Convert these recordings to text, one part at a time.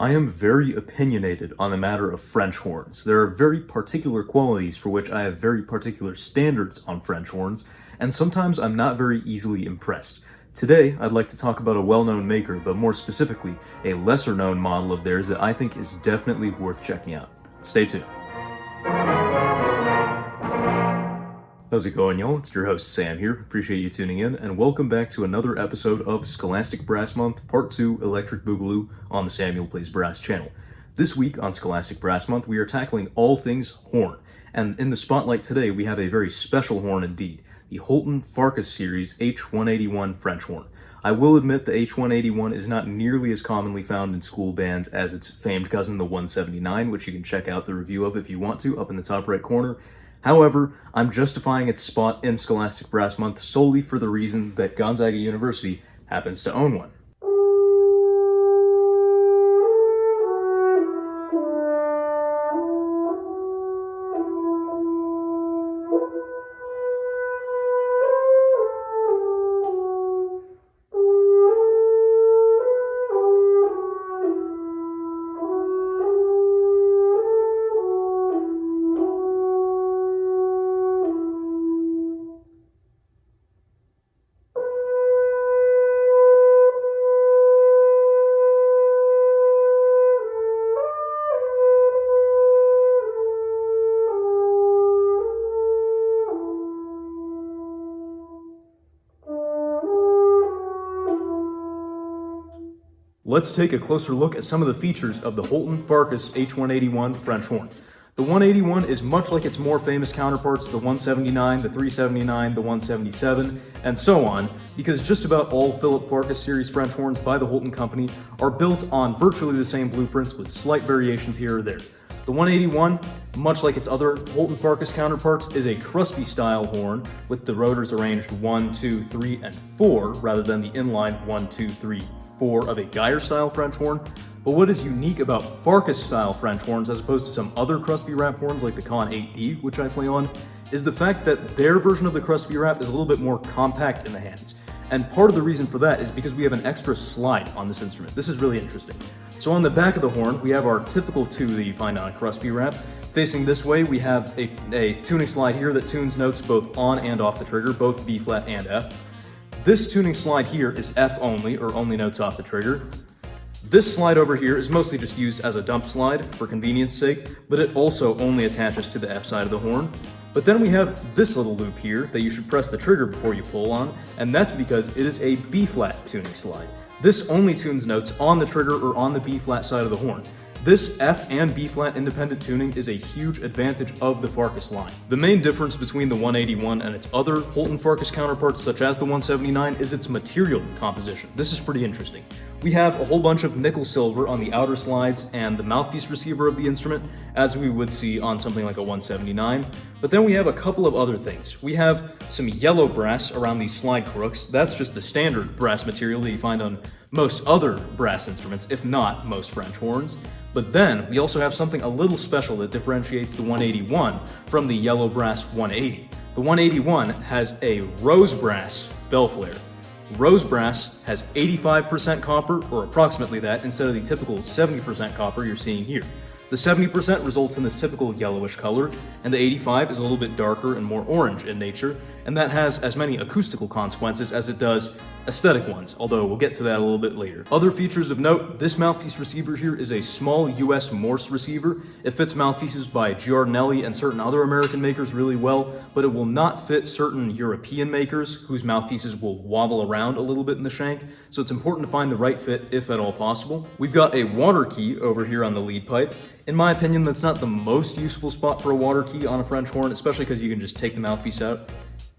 I am very opinionated on the matter of French horns. There are very particular qualities for which I have very particular standards on French horns, and sometimes I'm not very easily impressed. Today, I'd like to talk about a well-known maker, but more specifically, a lesser-known model of theirs that I think is definitely worth checking out. Stay tuned. How's it going, y'all? It's your host, Sam here. Appreciate you tuning in, and welcome back to another episode of Scholastic Brass Month, Part 2, Electric Boogaloo, on the Samuel Plays Brass channel. This week on Scholastic Brass Month, we are tackling all things horn, and in the spotlight today, we have a very special horn indeed, the Holton Farkas series H181 French horn. I will admit the H181 is not nearly as commonly found in school bands as its famed cousin, the 179, which you can check out the review of if you want to, up in the top right corner. However, I'm justifying its spot in Scholastic Brass Month solely for the reason that Gonzaga University happens to own one. Let's take a closer look at some of the features of the Holton Farkas H181 French horn. The 181 is much like its more famous counterparts, the 179, the 379, the 177, and so on, because just about all Philip Farkas series French horns by the Holton Company are built on virtually the same blueprints with slight variations here or there. The 181, much like its other Holton Farkas counterparts, is a Crosby style horn with the rotors arranged 1, 2, 3, and 4 rather than the inline 1, 2, 3, 4 of a Geyer style French horn. But what is unique about Farkas style French horns as opposed to some other Crosby wrap horns like the Conn 8D, which I play on, is the fact that their version of the Crosby wrap is a little bit more compact in the hands. And part of the reason for that is because we have an extra slide on this instrument. This is really interesting. So on the back of the horn, we have our typical tube that you find on a Crosby wrap. Facing this way, we have a tuning slide here that tunes notes both on and off the trigger, both B flat and F. This tuning slide here is F only, or only notes off the trigger. This slide over here is mostly just used as a dump slide for convenience sake, but it also only attaches to the F side of the horn. But then we have this little loop here that you should press the trigger before you pull on, and that's because it is a B flat tuning slide. This only tunes notes on the trigger or on the B flat side of the horn. This F and B flat independent tuning is a huge advantage of the Farkas line. The main difference between the 181 and its other Holton Farkas counterparts, such as the 179, is its material composition. This is pretty interesting. We have a whole bunch of nickel silver on the outer slides and the mouthpiece receiver of the instrument, as we would see on something like a 179. But then we have a couple of other things. We have some yellow brass around these slide crooks. That's just the standard brass material that you find on most other brass instruments, if not most French horns. But then we also have something a little special that differentiates the 181 from the yellow brass 180. The 181 has a rose brass bell flare. Rose brass has 85% copper, or approximately that, instead of the typical 70% copper you're seeing here. The 70% results in this typical yellowish color, and the 85 is a little bit darker and more orange in nature, and that has as many acoustical consequences as it does aesthetic ones, although we'll get to that a little bit later. Other features of note, this mouthpiece receiver here is a small US Morse receiver. It fits mouthpieces by Giardinelli and certain other American makers really well, but it will not fit certain European makers whose mouthpieces will wobble around a little bit in the shank, so it's important to find the right fit if at all possible. We've got a water key over here on the lead pipe. In my opinion, that's not the most useful spot for a water key on a French horn, especially because you can just take the mouthpiece out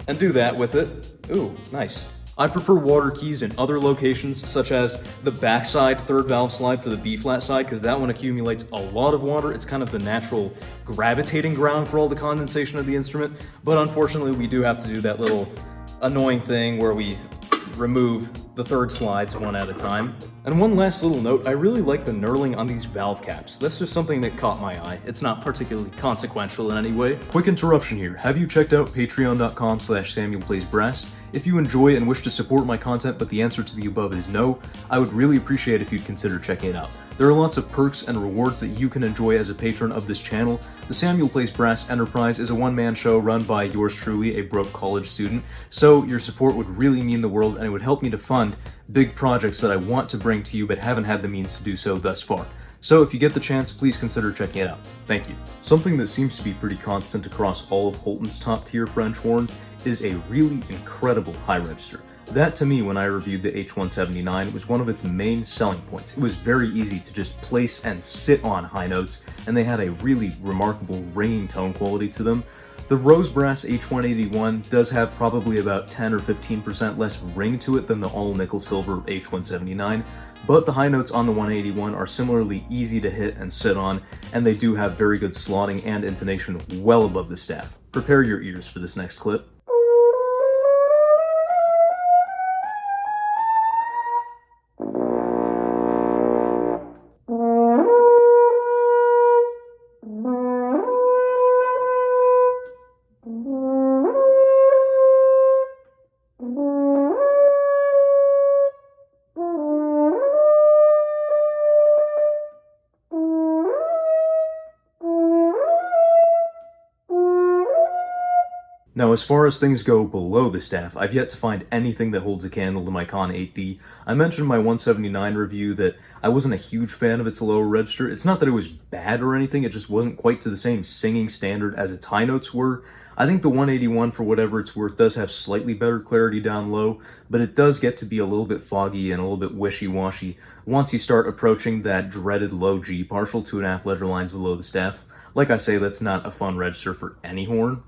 and do that with it. Ooh, nice. I prefer water keys in other locations, such as the backside third valve slide for the B flat side, because that one accumulates a lot of water. It's kind of the natural gravitating ground for all the condensation of the instrument, but unfortunately we do have to do that little annoying thing where we remove the third slides one at a time. And one last little note, I really like the knurling on these valve caps. That's just something that caught my eye. It's not particularly consequential in any way. Quick interruption here. Have you checked out patreon.com/SamuelPlaysBrass? If you enjoy and wish to support my content, but the answer to the above is no, I would really appreciate if you'd consider checking it out. There are lots of perks and rewards that you can enjoy as a patron of this channel. The Samuel Place Brass Enterprise is a one-man show run by yours truly, a broke college student, so your support would really mean the world and it would help me to fund big projects that I want to bring to you but haven't had the means to do so thus far. So if you get the chance, please consider checking it out. Thank you. Something that seems to be pretty constant across all of Holton's top tier French horns is a really incredible high register. That to me, when I reviewed the H179, was one of its main selling points. It was very easy to just place and sit on high notes, and they had a really remarkable ringing tone quality to them. The Rose Brass H181 does have probably about 10 or 15% less ring to it than the all nickel silver H179, but the high notes on the 181 are similarly easy to hit and sit on, and they do have very good slotting and intonation well above the staff. Prepare your ears for this next clip. Now, as far as things go below the staff, I've yet to find anything that holds a candle to my Conn 8D. I mentioned in my 179 review that I wasn't a huge fan of its lower register. It's not that it was bad or anything, it just wasn't quite to the same singing standard as its high notes were. I think the 181, for whatever it's worth, does have slightly better clarity down low, but it does get to be a little bit foggy and a little bit wishy-washy once you start approaching that dreaded low G partial 2.5 ledger lines below the staff. Like I say, that's not a fun register for any horn.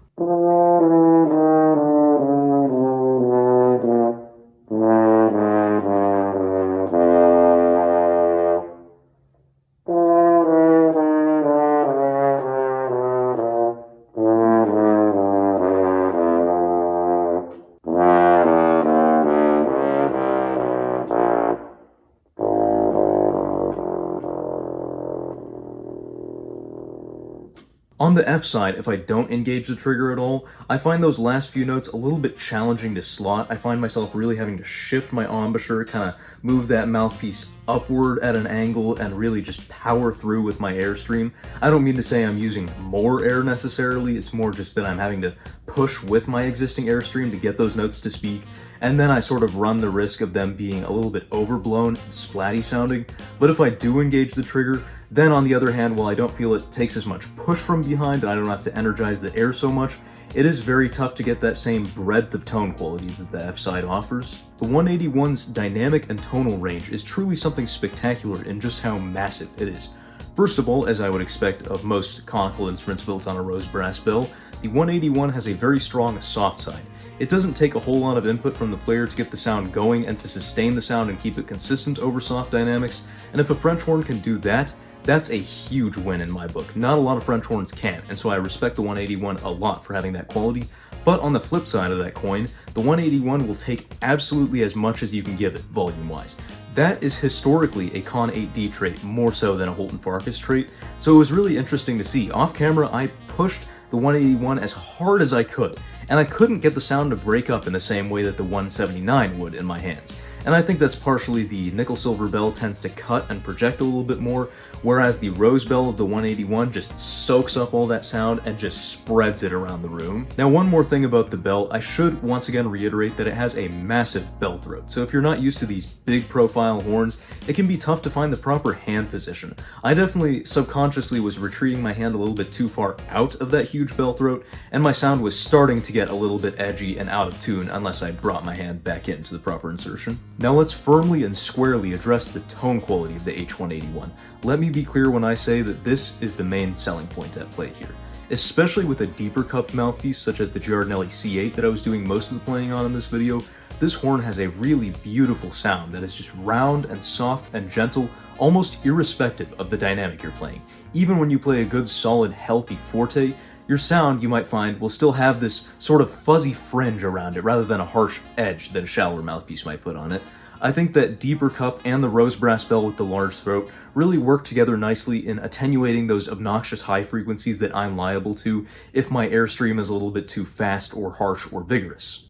On the F side, if I don't engage the trigger at all, I find those last few notes a little bit challenging to slot. I find myself really having to shift my embouchure, kind of move that mouthpiece upward at an angle, and really just power through with my airstream. I don't mean to say I'm using more air necessarily, it's more just that I'm having to push with my existing airstream to get those notes to speak, and then I sort of run the risk of them being a little bit overblown and splatty sounding. But if I do engage the trigger, then on the other hand, while I don't feel it takes as much push from behind and I don't have to energize the air so much, it is very tough to get that same breadth of tone quality that the F side offers. The 181's dynamic and tonal range is truly something spectacular in just how massive it is. First of all, as I would expect of most conical instruments built on a rose brass bell, the 181 has a very strong soft side. It doesn't take a whole lot of input from the player to get the sound going and to sustain the sound and keep it consistent over soft dynamics, and if a French horn can do that, that's a huge win in my book. Not a lot of French horns can, and so I respect the 181 a lot for having that quality. But on the flip side of that coin, the 181 will take absolutely as much as you can give it, volume-wise. That is historically a Conn 8D trait, more so than a Holton Farkas trait, so it was really interesting to see. Off camera, I pushed the 181 as hard as I could, and I couldn't get the sound to break up in the same way that the 179 would in my hands. And I think that's partially the nickel-silver bell tends to cut and project a little bit more, whereas the rose bell of the 181 just soaks up all that sound and just spreads it around the room. Now, one more thing about the bell, I should once again reiterate that it has a massive bell throat, so if you're not used to these big profile horns, it can be tough to find the proper hand position. I definitely subconsciously was retreating my hand a little bit too far out of that huge bell throat, and my sound was starting to get a little bit edgy and out of tune unless I brought my hand back into the proper insertion. Now let's firmly and squarely address the tone quality of the H181. Let me be clear when I say that this is the main selling point at play here. Especially with a deeper cupped mouthpiece such as the Giardinelli C8 that I was doing most of the playing on in this video, this horn has a really beautiful sound that is just round and soft and gentle, almost irrespective of the dynamic you're playing. Even when you play a good, solid, healthy forte, your sound, you might find, will still have this sort of fuzzy fringe around it rather than a harsh edge that a shallower mouthpiece might put on it. I think that deeper cup and the rose brass bell with the large throat really work together nicely in attenuating those obnoxious high frequencies that I'm liable to if my airstream is a little bit too fast or harsh or vigorous.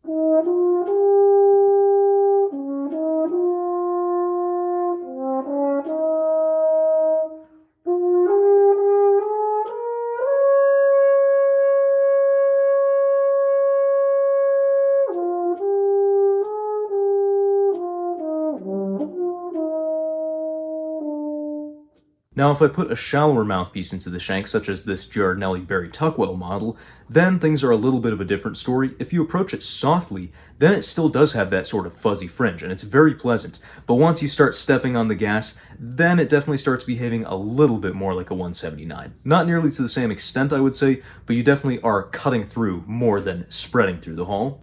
Now, if I put a shallower mouthpiece into the shank, such as this Giardinelli Barry Tuckwell model, then things are a little bit of a different story. If you approach it softly, then it still does have that sort of fuzzy fringe, and it's very pleasant. But once you start stepping on the gas, then it definitely starts behaving a little bit more like a 179. Not nearly to the same extent, I would say, but you definitely are cutting through more than spreading through the hull.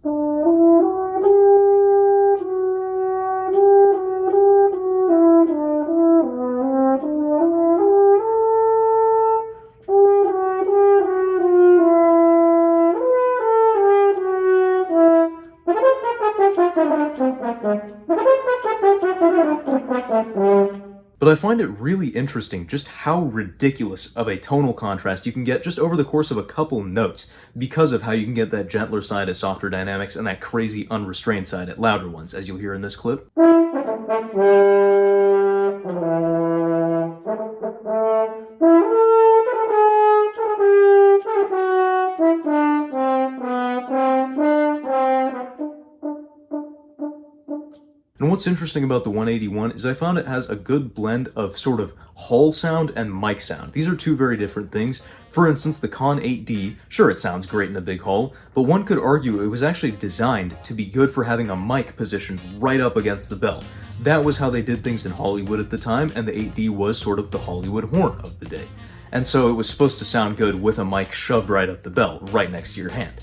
But I find it really interesting just how ridiculous of a tonal contrast you can get just over the course of a couple notes because of how you can get that gentler side at softer dynamics and that crazy unrestrained side at louder ones, as you'll hear in this clip. And what's interesting about the 181 is I found it has a good blend of sort of hull sound and mic sound. These are two very different things. For instance, the Conn 8D, sure, it sounds great in a big hull, but one could argue it was actually designed to be good for having a mic positioned right up against the bell. That was how they did things in Hollywood at the time, and the 8D was sort of the Hollywood horn of the day. And so it was supposed to sound good with a mic shoved right up the bell, right next to your hand.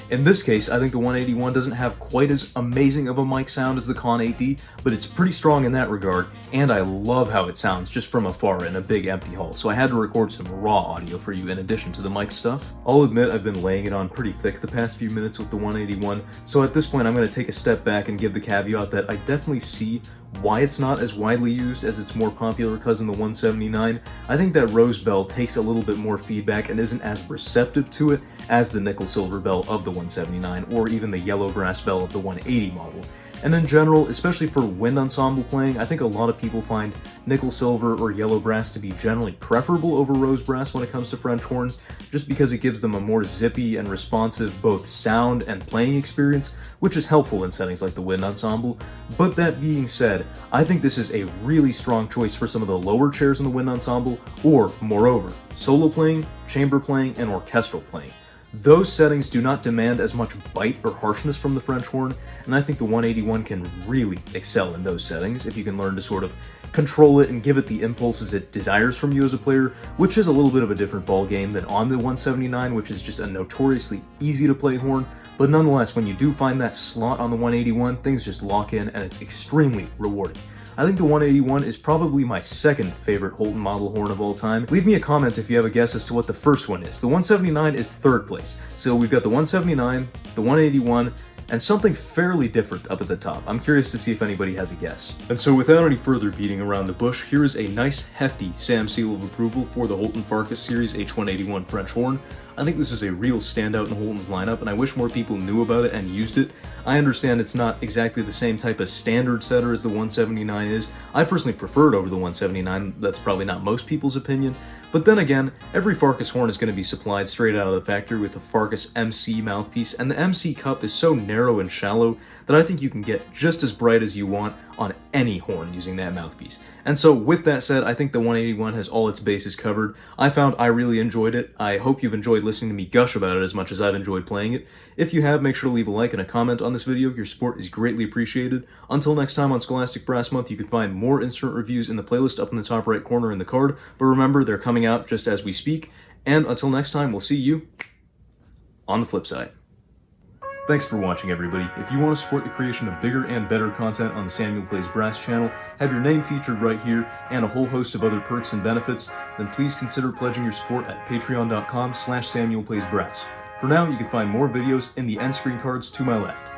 In this case, I think the 181 doesn't have quite as amazing of a mic sound as the Conn 8D, but it's pretty strong in that regard, and I love how it sounds just from afar in a big empty hull, so I had to record some raw audio for you in addition to the mic stuff. I'll admit I've been laying it on pretty thick the past few minutes with the 181, so at this point I'm going to take a step back and give the caveat that I definitely see why it's not as widely used as its more popular cousin, the 179. I think that rose bell takes a little bit more feedback and isn't as receptive to it as the nickel silver bell of the 179 or even the yellow brass bell of the 180 model. And in general, especially for wind ensemble playing, I think a lot of people find nickel silver or yellow brass to be generally preferable over rose brass when it comes to French horns, just because it gives them a more zippy and responsive both sound and playing experience, which is helpful in settings like the wind ensemble. But that being said, I think this is a really strong choice for some of the lower chairs in the wind ensemble, or moreover, solo playing, chamber playing, and orchestral playing. Those settings do not demand as much bite or harshness from the French horn, and I think the 181 can really excel in those settings if you can learn to sort of control it and give it the impulses it desires from you as a player, which is a little bit of a different ball game than on the 179, which is just a notoriously easy to play horn. But nonetheless, when you do find that slot on the 181, things just lock in and it's extremely rewarding. I think the 181 is probably my second favorite Holton model horn of all time. Leave me a comment if you have a guess as to what the first one is. The 179 is third place. So we've got the 179, the 181, and something fairly different up at the top. I'm curious to see if anybody has a guess. And so without any further beating around the bush, here is a nice hefty Sam seal of approval for the Holton Farkas series H181 French horn. I think this is a real standout in Holton's lineup, and I wish more people knew about it and used it. I understand it's not exactly the same type of standard setter as the 179 is. I personally prefer it over the 179, that's probably not most people's opinion. But then again, every Farkas horn is going to be supplied straight out of the factory with a Farkas MC mouthpiece, and the MC cup is so narrow and shallow that I think you can get just as bright as you want on any horn using that mouthpiece. And so with that said, I think the 181 has all its bases covered. I found I really enjoyed it. I hope you've enjoyed listening to me gush about it as much as I've enjoyed playing it. If you have, make sure to leave a like and a comment on this video. Your support is greatly appreciated. Until next time on Scholastic Brass Month, you can find more instrument reviews in the playlist up in the top right corner in the card, but remember, they're coming out just as we speak. And until next time, we'll see you on the flip side. Thanks for watching, everybody. If you want to support the creation of bigger and better content on the Samuel Plays Brass channel, have your name featured right here, and a whole host of other perks and benefits, then please consider pledging your support at patreon.com/SamuelPlaysBrass. For now, you can find more videos in the end screen cards to my left.